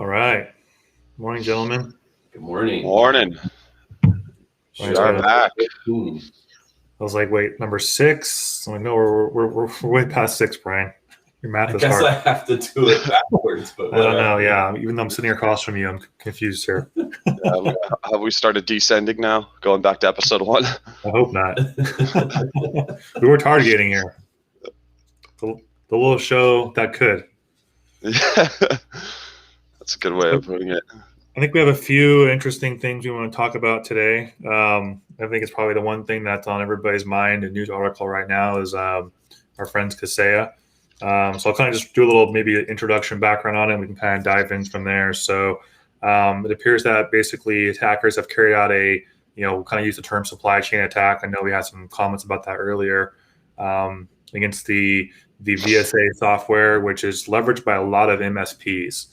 All right. Morning, gentlemen. Good morning. Morning. We Mine's are good. back. Hmm. I was like, wait, number six? I'm like, no, we're way past six, Brian. Your math I is guess hard. I have to do it backwards, but I don't know. whatever. Yeah. Even though I'm sitting across from you, I'm confused here. Have we started descending now? Going back to episode 1? I hope not. We were targeting here. The little show that could. Yeah. That's a good way of putting it. I think we have a few interesting things we want to talk about today. I think it's probably the one thing that's on everybody's mind. A news article right now is our friends Kaseya. So I'll kind of just do a little maybe introduction background on it. And we can kind of dive in from there. So it appears that basically attackers have carried out kind of use the term supply chain attack. I know we had some comments about that earlier against the VSA software, which is leveraged by a lot of MSPs.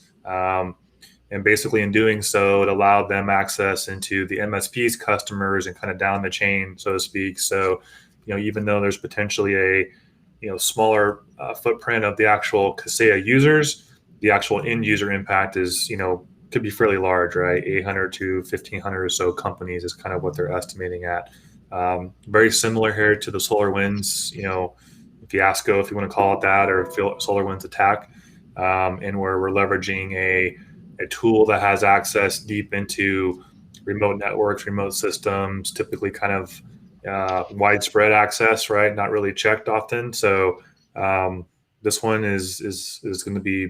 And basically, in doing so, it allowed them access into the MSP's customers and kind of down the chain, so to speak. So, even though there's potentially a smaller footprint of the actual Kaseya users, the actual end user impact is could be fairly large, right? 800 to 1,500 or so companies is kind of what they're estimating at. Very similar here to the SolarWinds, fiasco, if you want to call it that, or SolarWinds attack, and where we're leveraging a tool that has access deep into remote networks, remote systems, typically kind of widespread access, right? Not really checked often. So this one is going to be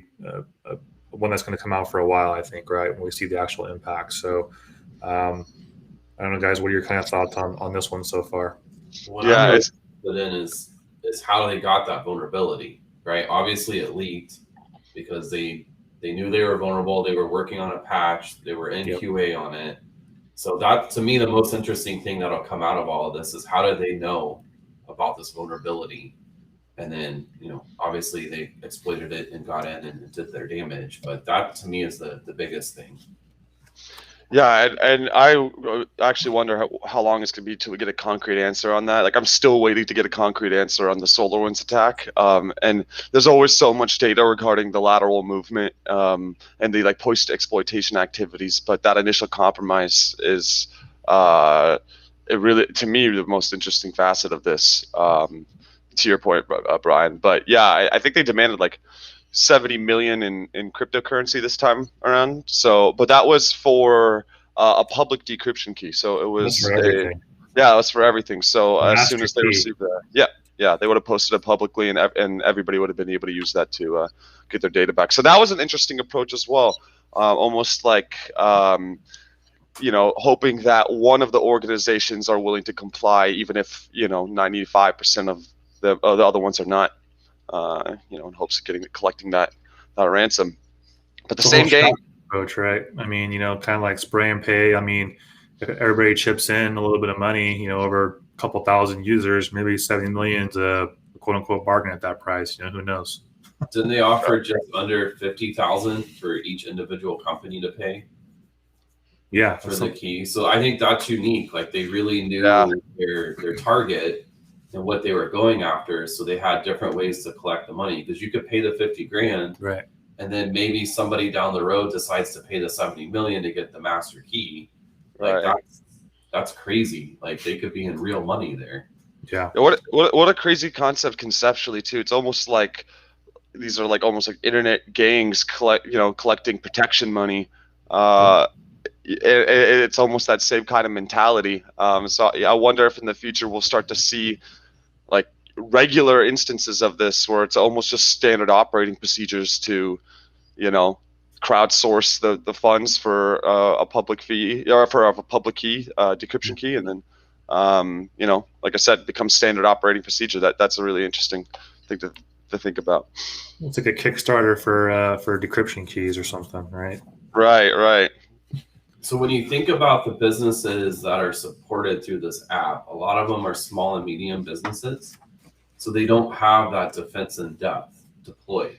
one that's going to come out for a while, I think, right? When we see the actual impact. So I don't know, guys, what are your kind of thoughts on this one so far? What I'm interested in is how they got that vulnerability, right? Obviously, it leaked because they knew they were vulnerable. They were working on a patch. They were in QA on it. So that, to me, the most interesting thing that'll come out of all of this is how did they know about this vulnerability? And then, obviously they exploited it and got in and did their damage. But that, to me, is the biggest thing. Yeah, and I actually wonder how long it's going to be till we get a concrete answer on that. Like, I'm still waiting to get a concrete answer on the SolarWinds attack. And there's always so much data regarding the lateral movement and the post-exploitation activities. But that initial compromise is, it really, to me, the most interesting facet of this. To your point, Brian. But yeah, I think they demanded 70 million in cryptocurrency this time around. So, but that was for a public decryption key. So it was it was for everything. So as soon as they received that, they would have posted it publicly, and everybody would have been able to use that to get their data back. So that was an interesting approach as well. Almost like hoping that one of the organizations are willing to comply, even if 95% of the other ones are not. In hopes of collecting that ransom. But the same game approach, right? I mean, kind of like spray and pay. I mean, if everybody chips in a little bit of money, over a couple thousand users, maybe 70 million is a quote unquote bargain at that price. Who knows? Didn't they offer just under 50,000 for each individual company to pay? Yeah, for the key. So I think that's unique. Like, they really knew their target and what they were going after, so they had different ways to collect the money, because you could pay the 50 grand, right? And then maybe somebody down the road decides to pay the 70 million to get the master key. Like, that's crazy. Like, they could be in real money there. Yeah. What a crazy concept conceptually too. It's almost like these are almost like internet gangs collecting protection money. It's almost that same kind of mentality. So I wonder if in the future we'll start to see regular instances of this, where it's almost just standard operating procedures to, crowdsource the funds for a public fee, or for a public key, decryption key, and then, like I said, becomes standard operating procedure. That's a really interesting thing to think about. It's like a Kickstarter for decryption keys or something, right? Right. So when you think about the businesses that are supported through this app, a lot of them are small and medium businesses. So they don't have that defense in depth deployed.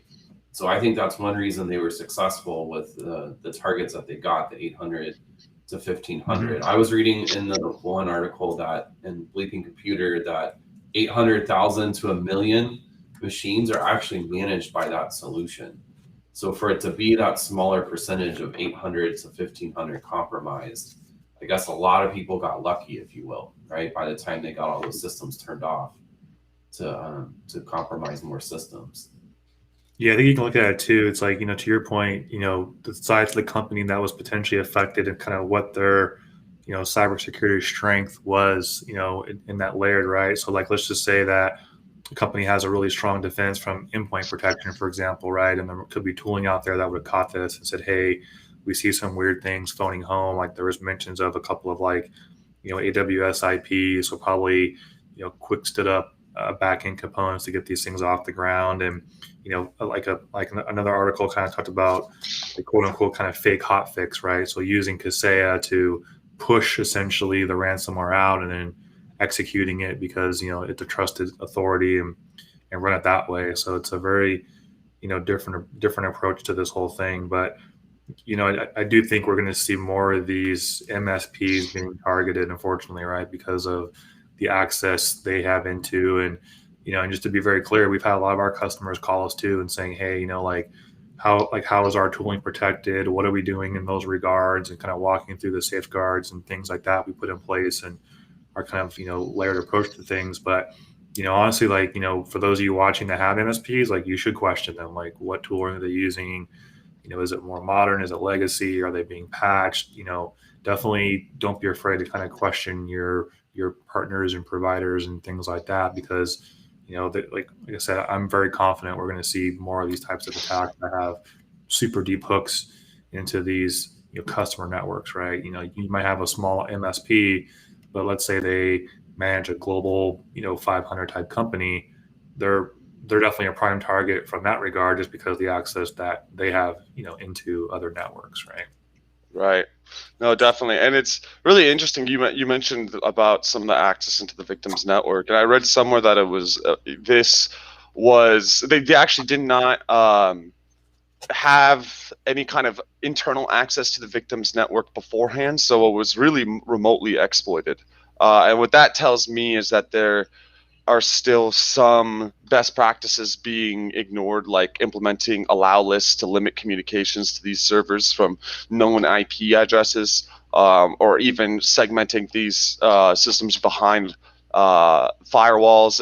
So I think that's one reason they were successful with the targets that they got, the 800 to 1,500. I was reading in the one article that in Bleeping Computer that 800,000 to 1 million machines are actually managed by that solution. So for it to be that smaller percentage of 800 to 1500 compromised, I guess a lot of people got lucky, if you will, right? By the time they got all those systems turned off to compromise more systems. Yeah, I think you can look at it too. It's like, to your point, the size of the company that was potentially affected and kind of what their, cybersecurity strength was, in that layered, right? So like, let's just say that a company has a really strong defense from endpoint protection, for example, right? And there could be tooling out there that would have caught this and said, hey, we see some weird things phoning home. Like there was mentions of a couple of like, AWS IPs, so probably, quick stood up back end components to get these things off the ground. And, like another article kind of talked about the quote unquote kind of fake hot fix, right? So using Kaseya to push essentially the ransomware out and then executing it because, it's a trusted authority and run it that way. So it's a very, different approach to this whole thing. But I do think we're going to see more of these MSPs being targeted, unfortunately, right, because of the access they have into. And just to be very clear, we've had a lot of our customers call us too and saying, hey, how is our tooling protected? What are we doing in those regards? And kind of walking through the safeguards and things like that we put in place and our kind of layered approach to things. But honestly, like for those of you watching that have MSPs, like you should question them, like what tooling are they using? Is it more modern? Is it legacy? Are they being patched? Definitely don't be afraid to kind of question your partners and providers and things like that, because like I said, I'm very confident we're going to see more of these types of attacks that have super deep hooks into these customer networks, right? You might have a small MSP, but let's say they manage a global 500 type company. They're definitely a prime target from that regard, just because of the access that they have, into other networks, right? Right. No, definitely. And it's really interesting. You mentioned about some of the access into the victim's network, and I read somewhere that it was they actually did not have any kind of internal access to the victim's network beforehand, so it was really remotely exploited. And what that tells me is that there are still some best practices being ignored, like implementing allow lists to limit communications to these servers from known IP addresses, or even segmenting these systems behind firewalls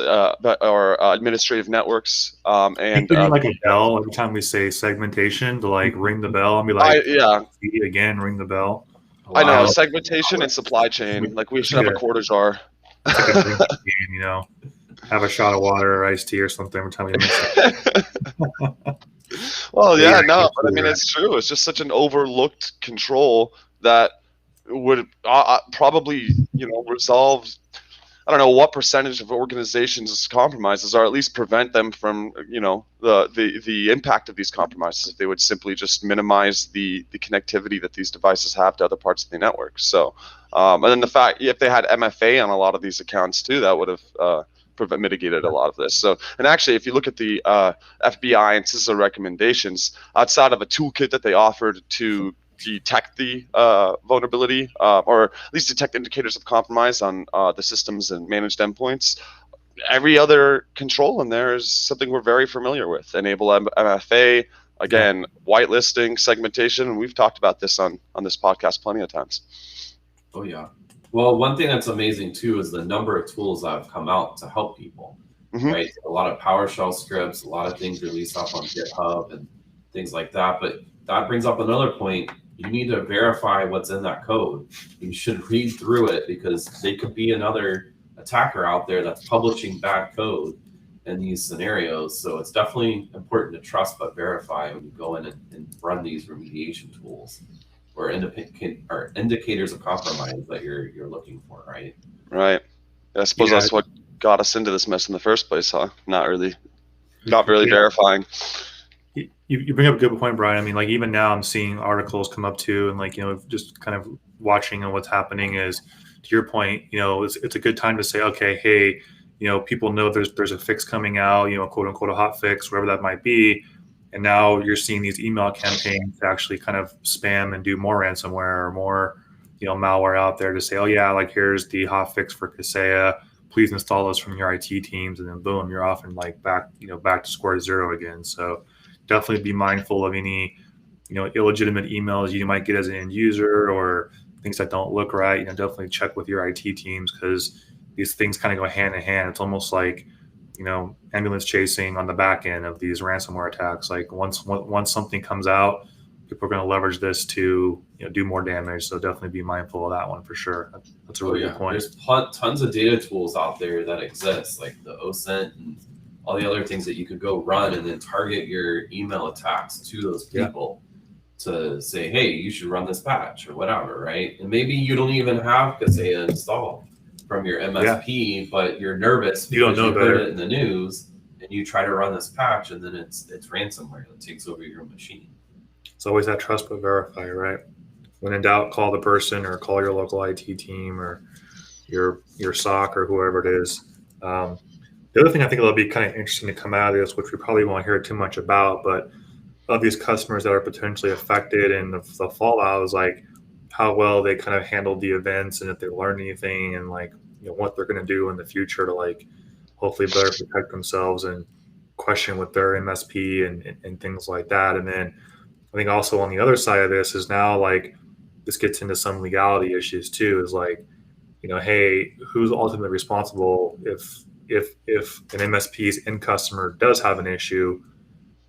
or administrative networks. And like a bell every time we say segmentation, to like ring the bell and be like, again, ring the bell. I know, segmentation and supply chain. Like we should have a quarter jar. It's like a drinking game, have a shot of water or iced tea or something every time we mix it. Well, yeah, no, but I mean, it's true. It's just such an overlooked control that would probably, resolve, I don't know what percentage of organizations' compromises, or at least prevent them from, the impact of these compromises, if they would simply just minimize the connectivity that these devices have to other parts of the network. So, and then the fact, if they had MFA on a lot of these accounts too, that would have mitigated a lot of this. So, and actually, if you look at the FBI and CISA recommendations, outside of a toolkit that they offered to detect the vulnerability, or at least detect indicators of compromise on the systems and managed endpoints, every other control in there is something we're very familiar with. Enable MFA, again, whitelisting, segmentation, and we've talked about this on this podcast plenty of times. Oh yeah. Well, one thing that's amazing too is the number of tools that have come out to help people, right? A lot of PowerShell scripts, a lot of things released off on GitHub and things like that. But that brings up another point. You need to verify what's in that code. You should read through it, because they could be another attacker out there that's publishing bad code in these scenarios. So it's definitely important to trust but verify when you go in and run these remediation tools, or indicators of compromise that you're looking for, right? Right. I suppose that's what got us into this mess in the first place, huh? Not really verifying. You bring up a good point, Brian. I mean, like even now I'm seeing articles come up too, and like, just kind of watching on what's happening is, to your point, it's a good time to say, okay, hey, people know there's a fix coming out, quote unquote, a hot fix, whatever that might be. And now you're seeing these email campaigns to actually kind of spam and do more ransomware or more, malware out there to say, oh yeah, like here's the hot fix for Kaseya. Please install this from your IT teams, and then boom, you're off and like back to square zero again. So, definitely be mindful of any, illegitimate emails you might get as an end user or things that don't look right. Definitely check with your IT teams because these things kind of go hand in hand. It's almost like, ambulance chasing on the back end of these ransomware attacks. Like once something comes out, people are going to leverage this to do more damage. So definitely be mindful of that one for sure. That's a really good point. There's tons of data tools out there that exist, like the OSINT and all the other things that you could go run and then target your email attacks to those people to say, hey, you should run this patch or whatever, right? And maybe you don't even have Kaseya installed from your MSP, but you're nervous because you don't know heard it in the news and you try to run this patch and then it's ransomware that takes over your machine. It's always that trust but verify, right? When in doubt, call the person or call your local IT team or your SOC or whoever it is. The other thing I think that'll be kind of interesting to come out of this, which we probably won't hear too much about, but of these customers that are potentially affected and the fallout is like how well they kind of handled the events and if they learned anything and like what they're going to do in the future to like hopefully better protect themselves and question with their MSP and things like that. And then I think also on the other side of this is now like this gets into some legality issues too. Is like, hey, who's ultimately responsible if an MSP's end customer does have an issue?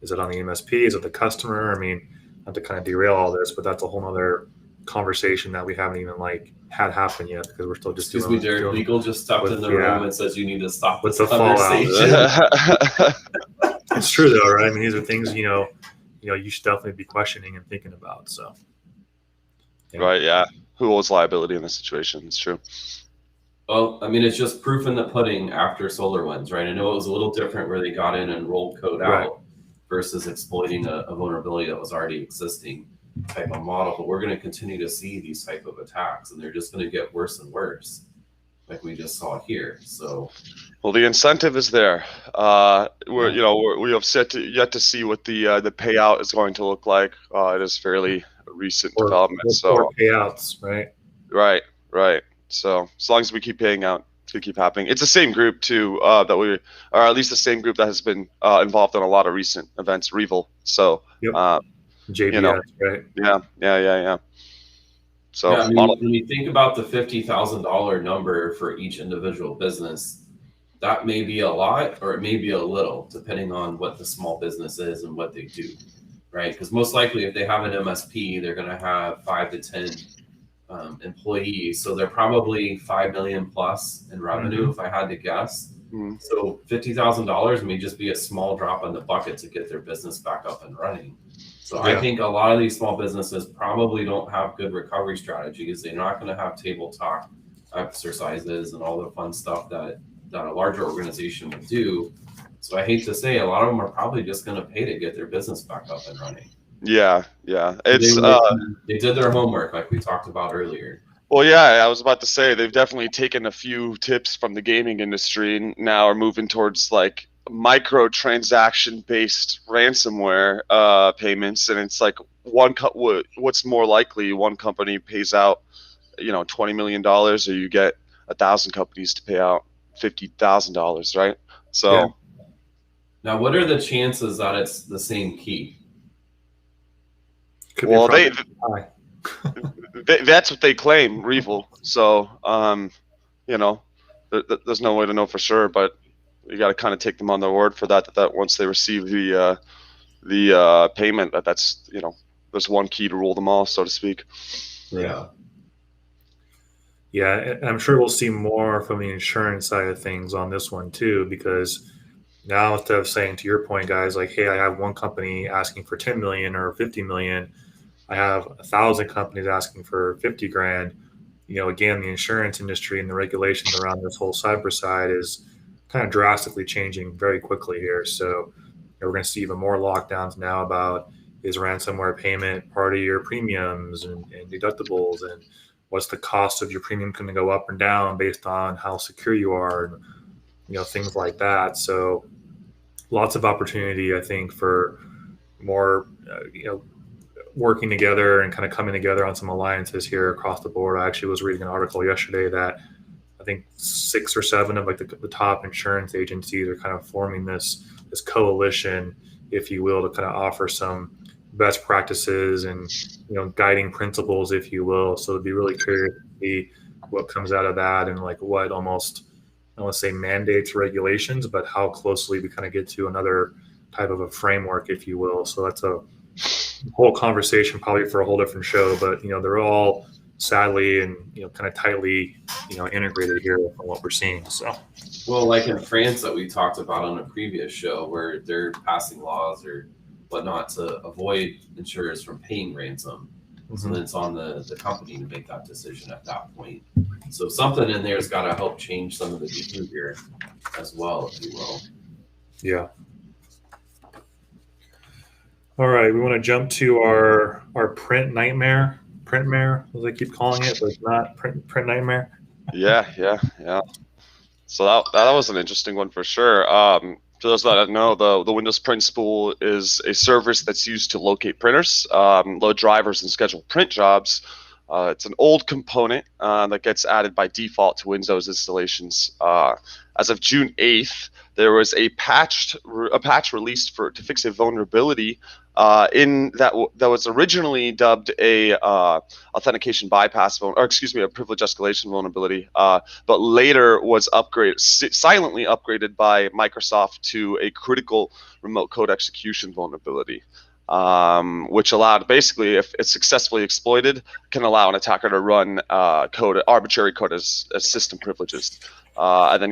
Is it on the MSP? Is it the customer? I mean, not to kind of derail all this, but that's a whole other conversation that we haven't even like had happen yet because we're still just Excuse me, Derek. Legal just stepped in the room and says you need to stop with the conversation. It's true though, right? I mean, these are things you should definitely be questioning and thinking about. So, right, yeah. Who owes liability in this situation? It's true. Well, I mean, it's just proof in the pudding after SolarWinds, right? I know it was a little different where they got in and rolled code out versus exploiting a vulnerability that was already existing type of model. But we're going to continue to see these type of attacks, and they're just going to get worse and worse, like we just saw here. So, well, the incentive is there. We have yet to see what the payout is going to look like. It is fairly recent development. So payouts, right? Right. So as long as we keep paying out, to keep happening. It's the same group too or at least the same group that has been involved in a lot of recent events, Revil. So JBS, right? Yeah. So I mean, when you think about the $50,000 number for each individual business, that may be a lot or it may be a little, depending on what the small business is and what they do, right? Because most likely, if they have an MSP, they're going to have 5 to 10 employees, so they're probably 5 million plus in revenue, if I had to guess. So $50,000 may just be a small drop in the bucket to get their business back up and running. So I think a lot of these small businesses probably don't have good recovery strategies. They're not going to have table talk exercises and all the fun stuff that a larger organization would do. So I hate to say, a lot of them are probably just going to pay to get their business back up and running. Yeah. It's they did their homework, like we talked about earlier. Well, yeah, I was about to say they've definitely taken a few tips from the gaming industry and now are moving towards like microtransaction based ransomware payments, and it's like what's more likely, one company pays out $20 million, or you get 1,000 companies to pay out $50,000, right? So now, what are the chances that it's the same key? Well, that's what they claim, Revil. So, there's no way to know for sure, but you got to kind of take them on their word for that once they receive the payment, that's there's one key to rule them all, so to speak. Yeah, I'm sure we'll see more from the insurance side of things on this one too, because now instead of saying, to your point, guys, like, hey, I have one company asking for 10 million or 50 million, I have 1,000 companies asking for 50 grand. Again, the insurance industry and the regulations around this whole cyber side is kind of drastically changing very quickly here. So we're going to see even more lockdowns now about, is ransomware payment part of your premiums and deductibles, and what's the cost of your premium going to go up and down based on how secure you are, and things like that. So lots of opportunity, I think, for more working together and kind of coming together on some alliances here across the board. I actually was reading an article yesterday that I think 6 or 7 of like the top insurance agencies are kind of forming this coalition if you will, to kind of offer some best practices and guiding principles, if you will. So it'd be really curious to see what comes out of that and like what almost, I don't want to say mandates regulations, but how closely we kind of get to another type of a framework, if you will. So that's a whole conversation probably for a whole different show, but they're all sadly and kind of tightly integrated here from what we're seeing. So well, like in France that we talked about on a previous show, where they're passing laws or whatnot to avoid insurers from paying ransom. So then it's on the company to make that decision at that point. So something in there's got to help change some of the behavior as well, if you will. Yeah. All right, we want to jump to our print nightmare, as I keep calling it, but it's not print nightmare. Yeah. So that was an interesting one for sure. For those that don't know, the Windows Print Spool is a service that's used to locate printers, load drivers, and schedule print jobs. It's an old component that gets added by default to Windows installations. As of June 8th, there was a patch released to fix a vulnerability in that was originally dubbed a authentication bypass a privilege escalation vulnerability, but later was silently upgraded by Microsoft to a critical remote code execution vulnerability. Which allowed, basically, if it's successfully exploited, can allow an attacker to run arbitrary code as system privileges, and then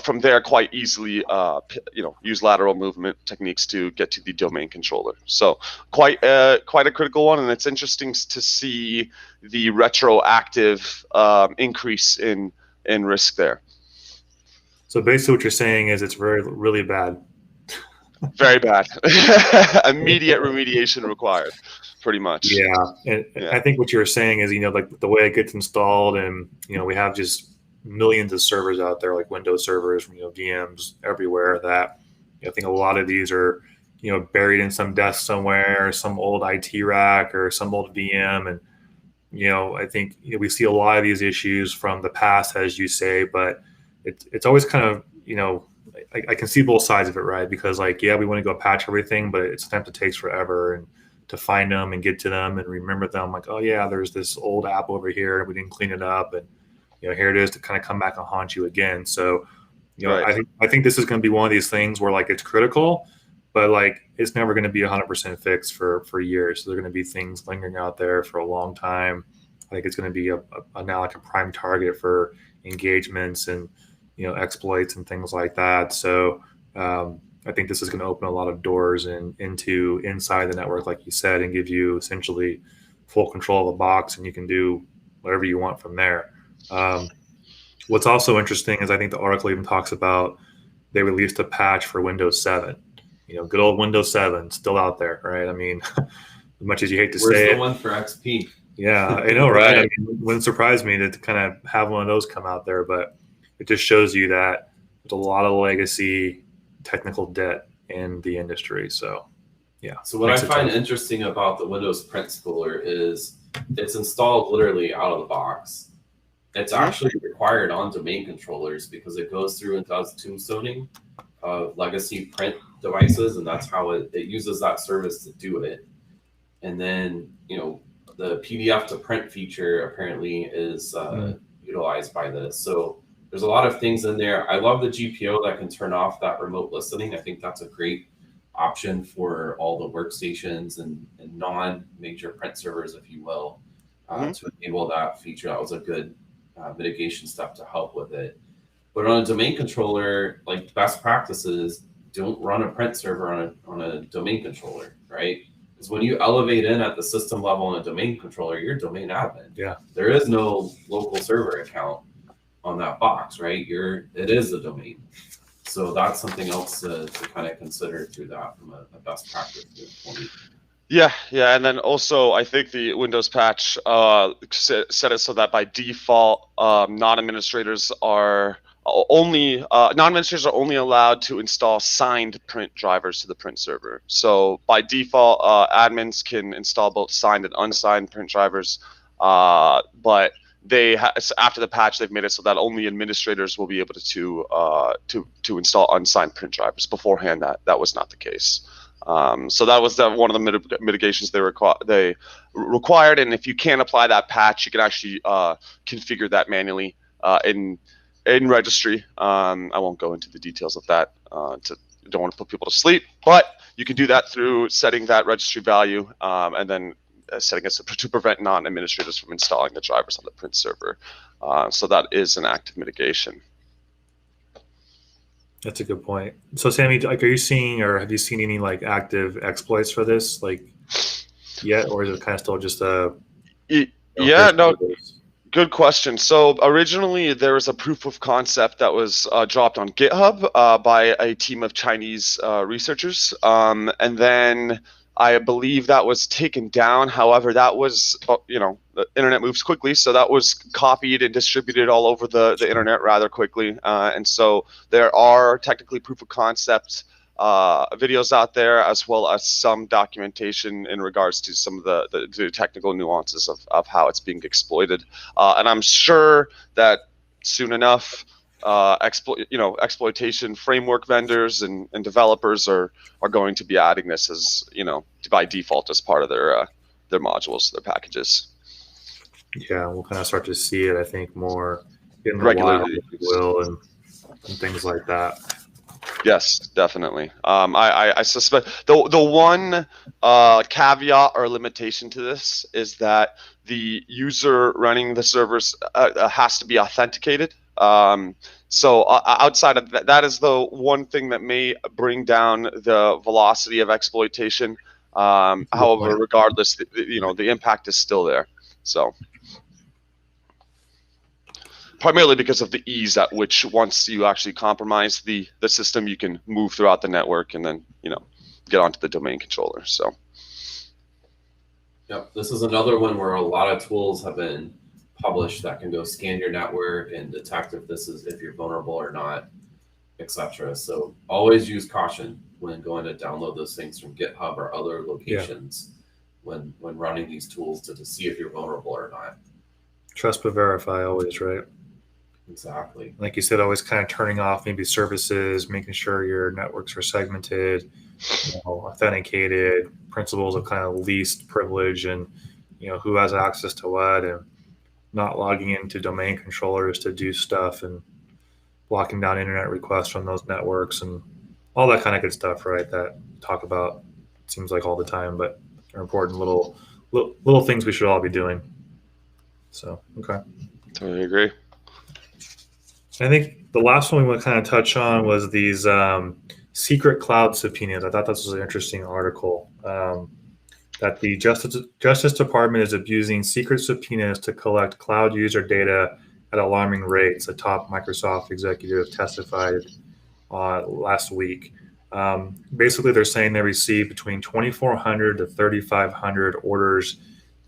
from there quite easily use lateral movement techniques to get to the domain controller. So quite a critical one, and it's interesting to see the retroactive increase in risk there. So basically, what you're saying is it's really bad. Very bad. Immediate remediation required, pretty much. Yeah, and I think what you're saying is, like the way it gets installed, and we have just millions of servers out there, like Windows servers, VMs everywhere. That I think a lot of these are, buried in some desk somewhere, some old IT rack or some old VM, and I think we see a lot of these issues from the past, as you say, but it's always kind of I can see both sides of it, right? Because we want to go patch everything, but sometimes it takes forever and to find them and get to them and remember them. Like, oh yeah, there's this old app over here and we didn't clean it up, and here it is to kind of come back and haunt you again. So, right. I think this is going to be one of these things where it's critical, but it's never going to be 100% fixed for years. So there are going to be things lingering out there for a long time. I think it's going to be now a prime target for engagements and exploits and things like that. So I think this is going to open a lot of doors inside the network, like you said, and give you essentially full control of the box, and you can do whatever you want from there. What's also interesting is I think the article even talks about they released a patch for Windows 7. Good old Windows 7 still out there, right? I mean, as much as you hate to Where's say the it. one for XP? Yeah, I know, right? I mean, it wouldn't surprise me to kind of have one of those come out there, but it just shows you that there's a lot of legacy technical debt in the industry. So, yeah. So what I find interesting about the Windows Print Spooler is it's installed literally out of the box. It's actually required on domain controllers because it goes through and does tombstoning of legacy print devices, and that's how it uses that service to do it. And then, the PDF to print feature apparently is utilized by this. So there's a lot of things in there. I love the GPO that can turn off that remote listening. I think that's a great option for all the workstations and non-major print servers, if you will, to enable that feature. That was a good mitigation step to help with it. But on a domain controller, best practices, don't run a print server on a domain controller, right? Because when you elevate in at the system level on a domain controller, you're domain admin. Yeah. There is no local server account on that box, right? It is a domain. So that's something else to kind of consider through that from a best practice standpoint. Yeah, and then also I think the Windows patch set it so that by default, non-administrators are only allowed to install signed print drivers to the print server. So by default, admins can install both signed and unsigned print drivers, but after the patch, they've made it so that only administrators will be able to install unsigned print drivers. Beforehand, that was not the case. So that was one of the mitigations they required. And if you can't apply that patch, you can actually configure that manually in registry. I won't go into the details of that. Don't want to put people to sleep, but you can do that through setting that registry value and then setting it to prevent non-administrators from installing the drivers on the print server. So that is an active mitigation. That's a good point. So Sammy, like, are you seeing, or have you seen any like active exploits for this, like, yet, or is it kind of still just a? Yeah, no. Good question. So originally there was a proof of concept that was dropped on GitHub by a team of Chinese researchers, and then I believe that was taken down. However, that was, the internet moves quickly, so that was copied and distributed all over the internet rather quickly. And so there are technically proof of concept videos out there, as well as some documentation in regards to some of the technical nuances of how it's being exploited. And I'm sure that soon enough, exploitation framework vendors and developers are going to be adding this as, by default as part of their modules, their packages. Yeah, we'll kind of start to see it, I think, more in the regularly, wild, if you will, and things like that. Yes, definitely. I suspect the one caveat or limitation to this is that the user running the servers has to be authenticated. So outside of that is the one thing that may bring down the velocity of exploitation. However, regardless, the impact is still there. So primarily because of the ease at which, once you actually compromise the system, you can move throughout the network and then get onto the domain controller. So yep, this is another one where a lot of tools have been published that can go scan your network and detect if you're vulnerable or not, etc. So always use caution when going to download those things from GitHub or other locations when running these tools to see if you're vulnerable or not. Trust but verify always, right? Exactly. Like you said, always kind of turning off maybe services, making sure your networks are segmented, authenticated, principles of kind of least privilege, and who has access to what, and not logging into domain controllers to do stuff, and blocking down internet requests from those networks, and all that kind of good stuff, right? That talk about, it seems like all the time, but are important little things we should all be doing. So, okay. Totally agree. I think the last one we want to kind of touch on was these secret cloud subpoenas. I thought this was an interesting article, that the Justice Department is abusing secret subpoenas to collect cloud user data at alarming rates. A top Microsoft executive testified last week. Basically, they're saying they receive between 2,400 to 3,500 orders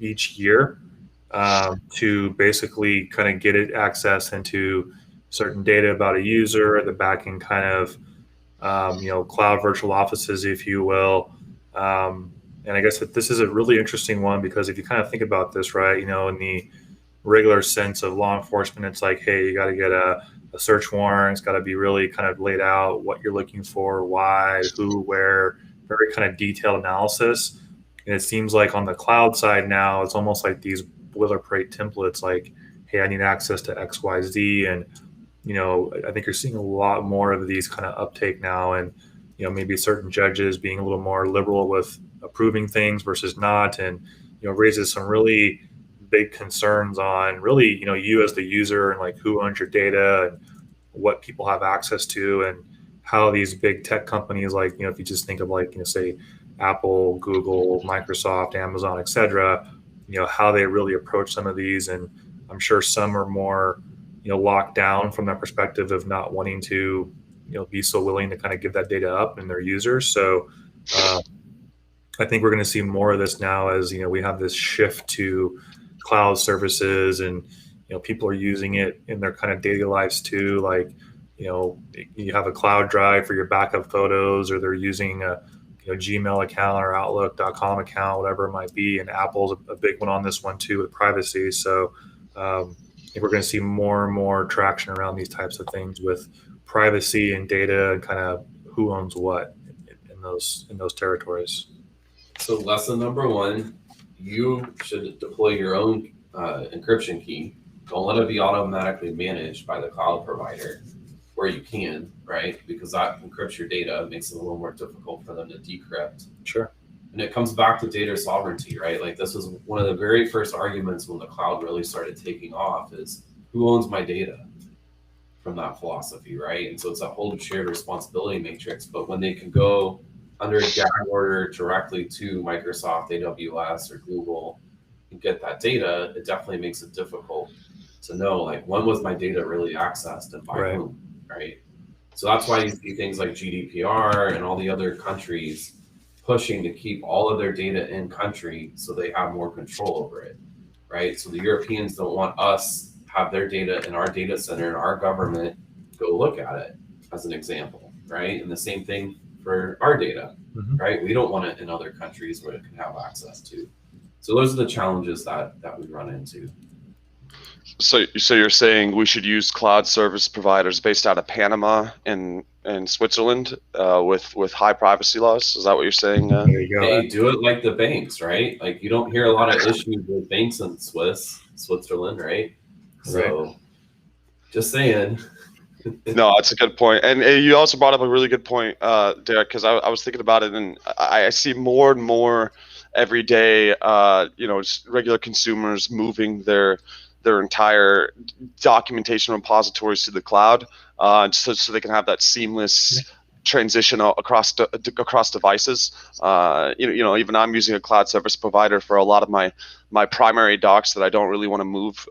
each year to basically kind of get it access into certain data about a user, the backend kind of, cloud virtual offices, if you will. And I guess that this is a really interesting one, because if you kind of think about this, right, in the regular sense of law enforcement, it's like, hey, you got to get a search warrant. It's got to be really kind of laid out what you're looking for, why, who, where, very kind of detailed analysis. And it seems like on the cloud side now, it's almost like these boilerplate templates, like, hey, I need access to X, Y, Z. And, I think you're seeing a lot more of these kind of uptake now. And, maybe certain judges being a little more liberal with approving things versus not. And, raises some really big concerns on really, you as the user, and like who owns your data and what people have access to, and how these big tech companies, like, if you just think of like, say Apple, Google, Microsoft, Amazon, etc., how they really approach some of these. And I'm sure some are more, locked down from that perspective of not wanting to, be so willing to kind of give that data up in their users. So I think we're going to see more of this now as, we have this shift to cloud services, and, people are using it in their kind of daily lives too. Like, you have a cloud drive for your backup photos, or they're using a Gmail account or Outlook.com account, whatever it might be. And Apple's a big one on this one too with privacy. So I think we're going to see more and more traction around these types of things with privacy and data and kind of who owns what in those territories. So lesson number one, you should deploy your own encryption key. Don't let it be automatically managed by the cloud provider where you can, right? Because that encrypts your data, makes it a little more difficult for them to decrypt. Sure. And it comes back to data sovereignty, right? Like this was one of the very first arguments when the cloud really started taking off is who owns my data from that philosophy, right? And so it's that whole shared responsibility matrix. But when they can go under a gag order directly to Microsoft, AWS, or Google and get that data, it definitely makes it difficult to know like when was my data really accessed and by whom, right? So that's why you see things like GDPR and all the other countries pushing to keep all of their data in country so they have more control over it, right? So the Europeans don't want us have their data in our data center and our government go look at it, as an example, right? And the same thing for our data, right? We don't want it in other countries where it can have access to. So those are the challenges that we run into. So you're saying we should use cloud service providers based out of Panama and Switzerland with high privacy laws? Is that what you're saying? There you go. Hey, do it like the banks, right? Like you don't hear a lot of issues with banks in Switzerland, right? So just saying. No, that's a good point. And you also brought up a really good point, Derek, because I was thinking about it, and I see more and more every day, just regular consumers moving their entire documentation repositories to the cloud, so they can have that seamless transition across devices. Even I'm using a cloud service provider for a lot of my primary docs that I don't really want to move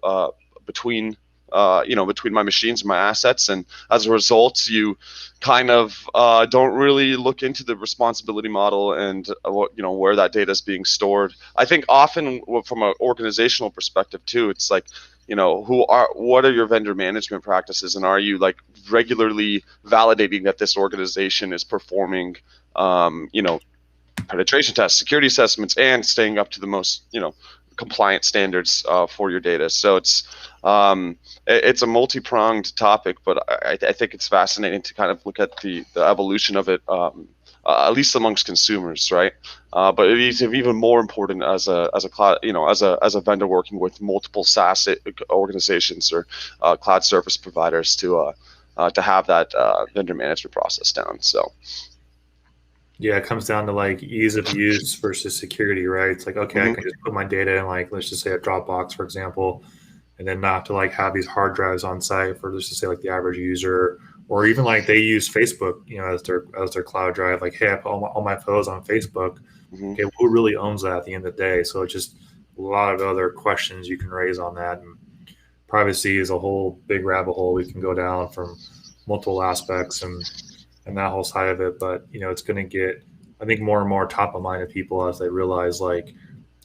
between my machines and my assets, and as a result, you kind of don't really look into the responsibility model and where that data is being stored. I think often from an organizational perspective too, it's like, what are your vendor management practices, and are you like regularly validating that this organization is performing penetration tests, security assessments, and staying up to the most compliant standards for your data. So it's a multi-pronged topic, but I think it's fascinating to kind of look at the evolution of it, at least amongst consumers, right? But it is even more important as a cloud, as a vendor working with multiple SaaS organizations or cloud service providers to have that vendor management process down. So. Yeah, it comes down to like ease of use versus security, right? It's like, okay, I can just put my data in, like, let's just say a Dropbox, for example, and then not to like have these hard drives on site for, let's just say, like the average user, or even like they use Facebook, as their cloud drive. Like, hey, I put all my photos on Facebook. Okay, who really owns that at the end of the day? So it's just a lot of other questions you can raise on that. And privacy is a whole big rabbit hole we can go down from multiple aspects and that whole side of it. But, it's going to get, I think, more and more top of mind of people as they realize, like,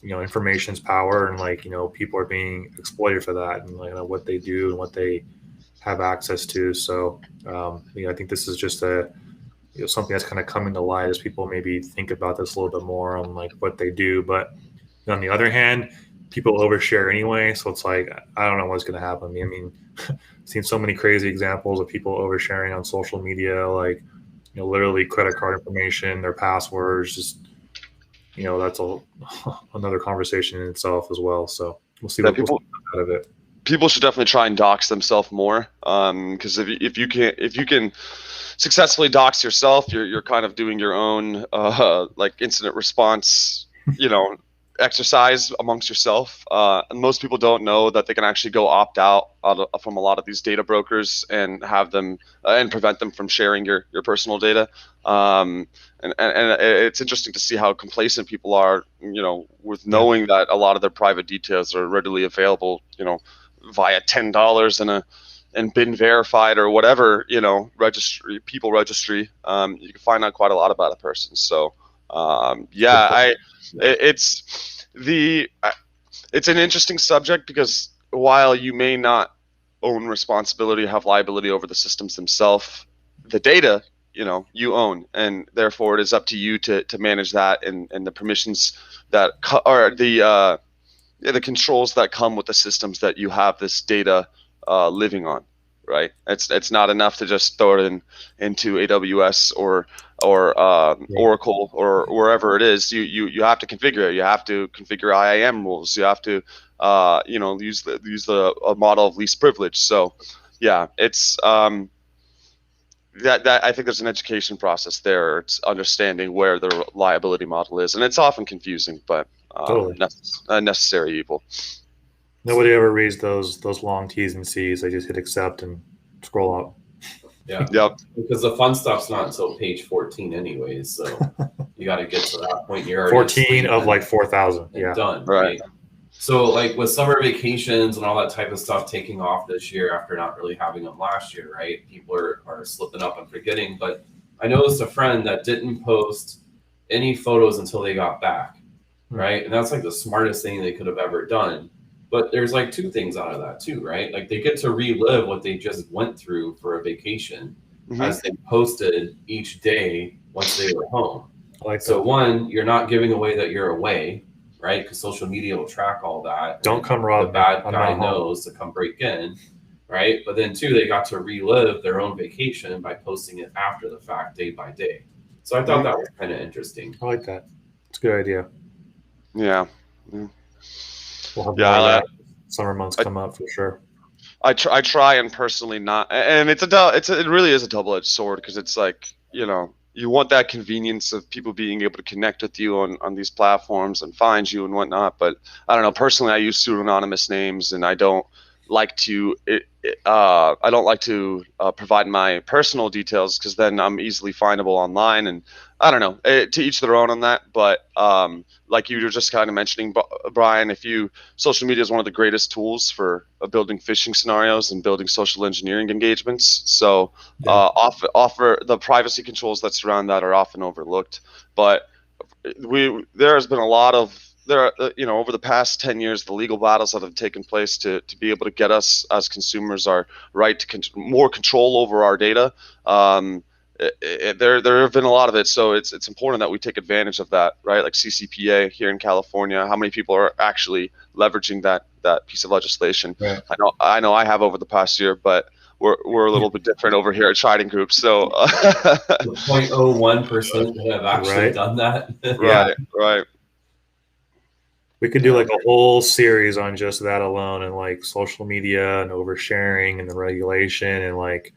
information's power, and like, people are being exploited for that, and like what they do and what they have access to. So, I think this is just something that's kind of coming to light as people maybe think about this a little bit more on like what they do. But on the other hand, people overshare anyway. So it's like, I don't know what's going to happen. I mean, I've seen so many crazy examples of people oversharing on social media, like, literally credit card information, their passwords, just, that's another conversation in itself as well. So we'll see what people out of it. People should definitely try and dox themselves more, because if you can successfully dox yourself, you're kind of doing your own like incident response, exercise amongst yourself. And most people don't know that they can actually go opt out from a lot of these data brokers and have them and prevent them from sharing your personal data. And it's interesting to see how complacent people are, with knowing that a lot of their private details are readily available, via $10 and been verified or whatever, people registry. You can find out quite a lot about a person. So it's an interesting subject, because while you may not own responsibility, have liability over the systems themselves, the data, you own, and therefore it is up to you to manage that and the permissions that are the the controls that come with the systems that you have this data living on, right? It's not enough to just throw it into AWS or Oracle or wherever it is. You have to configure it. You have to configure IAM rules. You have to use the model of least privilege. So yeah, it's that I think there's an education process there. It's understanding where the liability model is, and it's often confusing, but Totally. a necessary evil. Nobody ever reads those long T's and C's. They just hit accept and scroll up. Yeah. Yep. Because the fun stuff's not until page 14 anyways, so you got to get to that point. You're already 14 of like 4,000. Yeah. Done. Right. So like with summer vacations and all that type of stuff taking off this year after not really having them last year, right? People are slipping up and forgetting. But I noticed a friend that didn't post any photos until they got back, right? And that's like the smartest thing they could have ever done. But there's like two things out of that too, right? Like they get to relive what they just went through for a vacation as they posted each day once they were home. So one, you're not giving away that you're away, right? Because social media will track all that. Don't come rob the bad guy knows to come break in, right? But then two, they got to relive their own vacation by posting it after the fact, day by day. So I thought that was kind of interesting. I like that. It's a good idea. Yeah. We'll have summer months come up for sure. I try and personally not, and it really is a double-edged sword, because it's like, you want that convenience of people being able to connect with you on these platforms and find you and whatnot. But I don't know, personally, I use pseudonymous names, and I don't like to provide my personal details, because then I'm easily findable online. And I don't know, to each their own on that. But like you were just kind of mentioning, Brian, social media is one of the greatest tools for building phishing scenarios and building social engineering engagements. So offer the privacy controls that surround that are often overlooked. But there has been a lot of over the past 10 years, the legal battles that have taken place to be able to get us as consumers our right to more control over our data. There have been a lot of it, so it's important that we take advantage of that, right? Like CCPA here in California, how many people are actually leveraging that piece of legislation? Right. I know I have over the past year, but we're a little bit different over here at Triden Group. So 0.01% have actually done that. Right. We could do like a whole series on just that alone, and like social media and oversharing and the regulation, and like,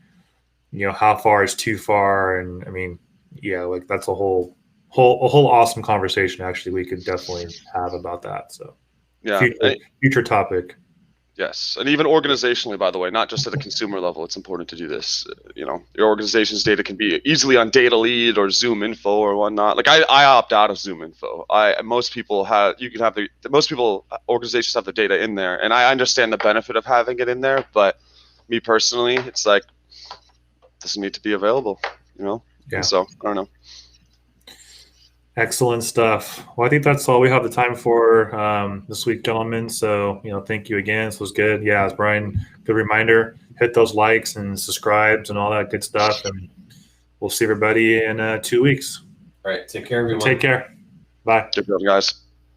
how far is too far. And I mean, like that's a whole awesome conversation actually we could definitely have about that. So future topic. Yes, and even organizationally, by the way, not just at a consumer level, it's important to do this. Your organization's data can be easily on Data Lead or Zoom Info or whatnot. Like I opt out of Zoom Info. Most organizations have the data in there, and I understand the benefit of having it in there. But me personally, it's like, it doesn't need to be available. Yeah. And so I don't know. Excellent stuff. Well, I think that's all we have the time for this week, gentlemen. So, thank you again. This was good. Yeah, as Brian, good reminder, hit those likes and subscribes and all that good stuff. And we'll see everybody in 2 weeks. All right. Take care, everyone. Take care. Bye. Good job, guys.